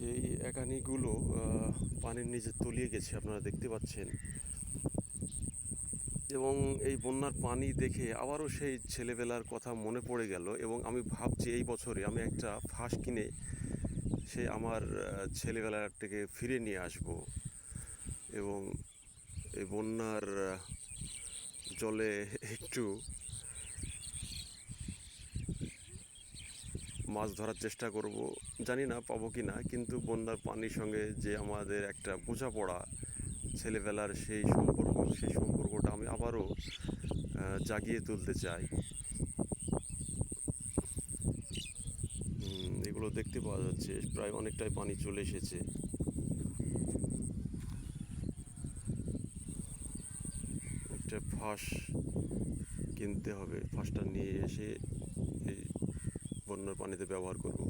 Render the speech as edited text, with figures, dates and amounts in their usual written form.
এই একানিগুলো পানির নিচে তলিয়ে গেছে, আপনারা দেখতে পাচ্ছেন। এবং এই বন্যার পানি দেখে আবারও সেই ছেলেবেলার কথা মনে পড়ে গেল, এবং আমি ভাবছি এই বছরে আমি একটা ফাঁস কিনে সে আমার ছেলেবেলাটাকে ফিরে নিয়ে আসব। এবং এই বন্যার জলে একটু মাছ ধরার চেষ্টা করব। জানি না পাবো কি না, কিন্তু বন্যার পানির সঙ্গে যে আমাদের একটা বোঝাপড়া, ছেলেবেলার সেই সম্পর্কটা আমি আবারও জাগিয়ে তুলতে চাই। এগুলো দেখতে পাওয়া যাচ্ছে, প্রায় অনেকটাই পানি চলে এসেছে। একটা ফাঁস কিনতে হবে, ফাঁসটা নিয়ে এসে এই বন্যার পানিতে ব্যবহার করব।